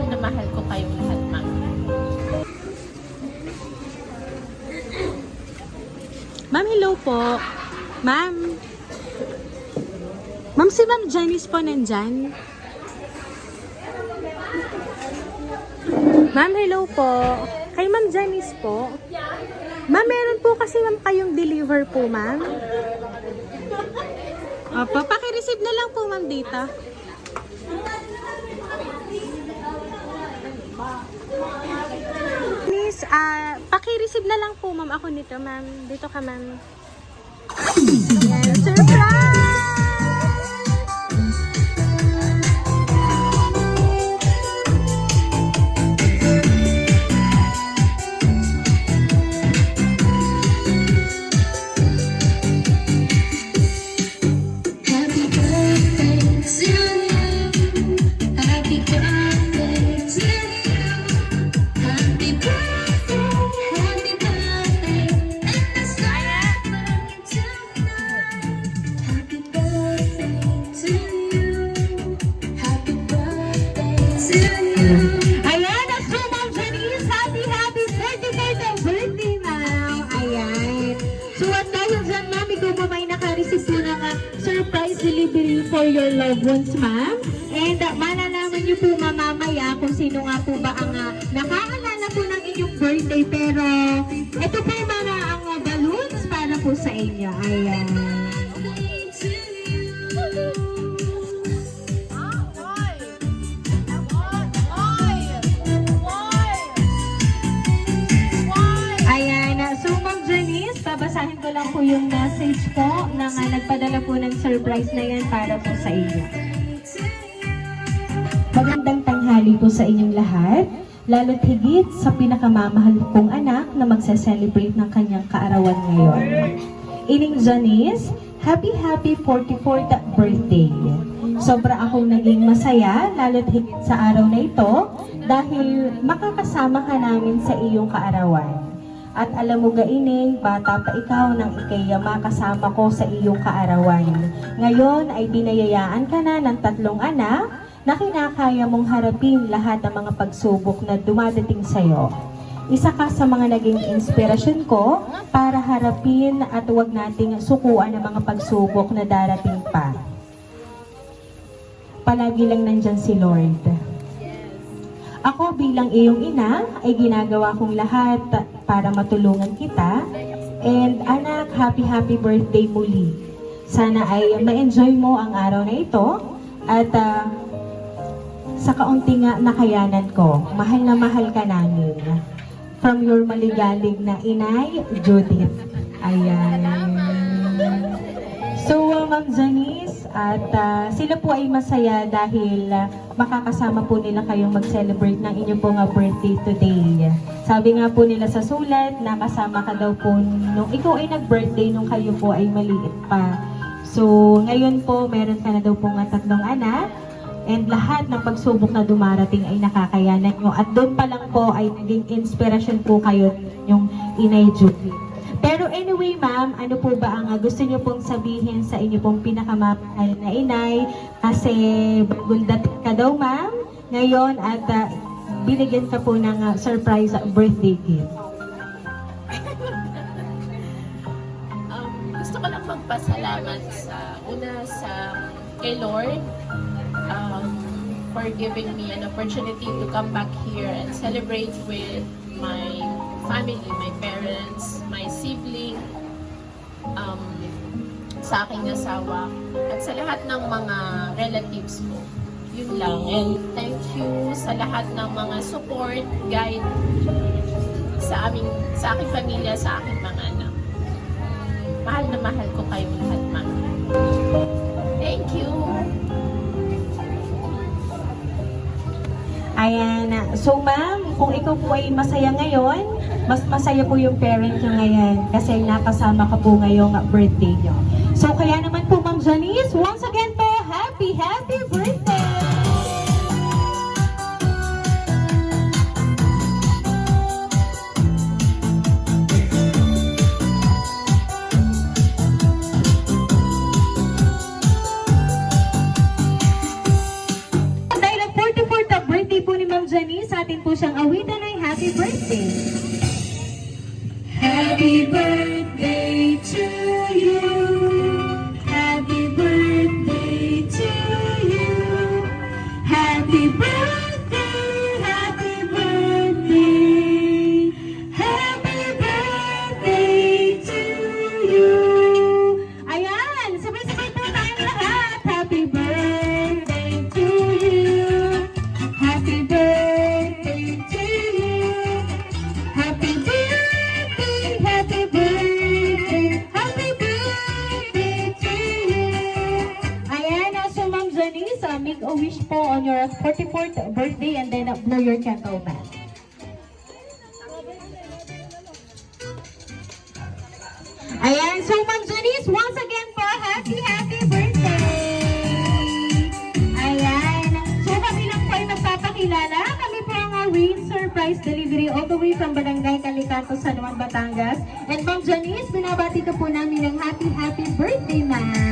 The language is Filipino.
na mahal ko kayong lahat, ma'am. Ma'am, hello po. Ma'am. Ma'am, si Ma'am Janice po nandyan. Ma'am, hello po. Kay Ma'am Janice po. Ma'am, meron po kasi ma'am kayong deliver po, ma'am. Opo, pakireceive na lang po, ma'am, dito. Miss, pakireceive na lang po, ma'am, ako nito, ma'am. Dito ka, ma'am. Ayan, surprise! Ayan, at so Ma'am Janice, happy birthday ma'am. Ayan. So at dahil dyan ma'am, ikaw po may naka-receive po ng surprise delivery for your loved ones ma'am. And malalaman niyo po mamamaya kung sino nga po ba ang nakaalala po ng inyong birthday. Pero ito po mga ang balloons para po sa inyo. Ayan. Babasahin ko lang po yung message po na nagpadala po ng surprise na yan para po sa inyo. Magandang tanghali po sa inyong lahat, lalo't higit sa pinakamamahal kong anak na magse-celebrate ng kanyang kaarawan ngayon. Ining Janice, happy 44th birthday! Sobra akong naging masaya, lalo't higit sa araw na ito, dahil makakasama ka namin sa iyong kaarawan. At alam mo gaining, bata pa ikaw nang ikayama kasama ko sa iyong kaarawan. Ngayon ay binayayaan ka na ng 3 anak na kinakaya mong harapin lahat ng mga pagsubok na dumadating sa'yo. Isa ka sa mga naging inspirasyon ko para harapin at huwag nating sukuan ang mga pagsubok na darating pa. Palagi lang nandyan si Lord. Ako bilang iyong ina ay ginagawa kong lahat para matulungan kita. And anak, happy birthday muli. Sana ay ma-enjoy mo ang araw na ito at sa kaunting nakayanan ko, mahal na mahal ka namin. From your maligalig na inay, Judith. Ayan. So, Ma'am Janice, at sila po ay masaya dahil makakasama po nila kayong mag-celebrate ng inyong pong birthday today. Sabi nga po nila sa sulat, nakasama ka daw po nung ikaw ay nag-birthday nung kayo po ay maliit pa. So, ngayon po, meron ka na daw po nga 3 anak and lahat ng pagsubok na dumarating ay nakakayanan nyo. At doon pa lang po ay naging inspirasyon po kayo yung Inay Judith. Pero anyway, ma'am, ano po ba ang gusto niyo pong sabihin sa inyo pong pinakamamahal na inay? Kasi baguldat ka daw, ma'am, ngayon at binigyan ka po ng surprise birthday gift. Gusto ko lang magpasalamat sa kay Lord for giving me an opportunity to come back here and celebrate with my family, my parents, my sibling, sa aking asawa, at sa lahat ng mga relatives ko. Yun lang. And thank you sa lahat ng mga support, guide sa aking pamilya, sa aking mga anak. Mahal na mahal ko kayong lahat, ma'am. Thank you. Ayan. So, ma'am, kung ikaw po ay masaya ngayon, mas masaya po yung parent nyo ngayon kasi nakasama ka po ngayong birthday nyo. So, kaya naman po, Ma'am Janice, once again po, happy birthday! po siyang awitan ng happy birthday. Happy birthday to you. Happy birthday to you. Happy birthday, happy birthday. Happy birthday to you. Ayan, sabay-sabay po tayong lahat. Happy birthday to you. Happy birthday to you. Happy birthday, happy birthday. Happy birthday to you. Ayan, so Ma'am Janice, make a wish po on your 44th birthday and then blow your candle, ma'am. Ayan, so Ma'am Janice, once again po, happy birthday! Ayan, so kami lang po ay magpapakilala. Kami po ang Rain Surprise Delivery all the way from Barangay Calicanto, San Juan, Batangas. And Ma'am Janice, binabati ka po namin ng happy birthday, ma'am!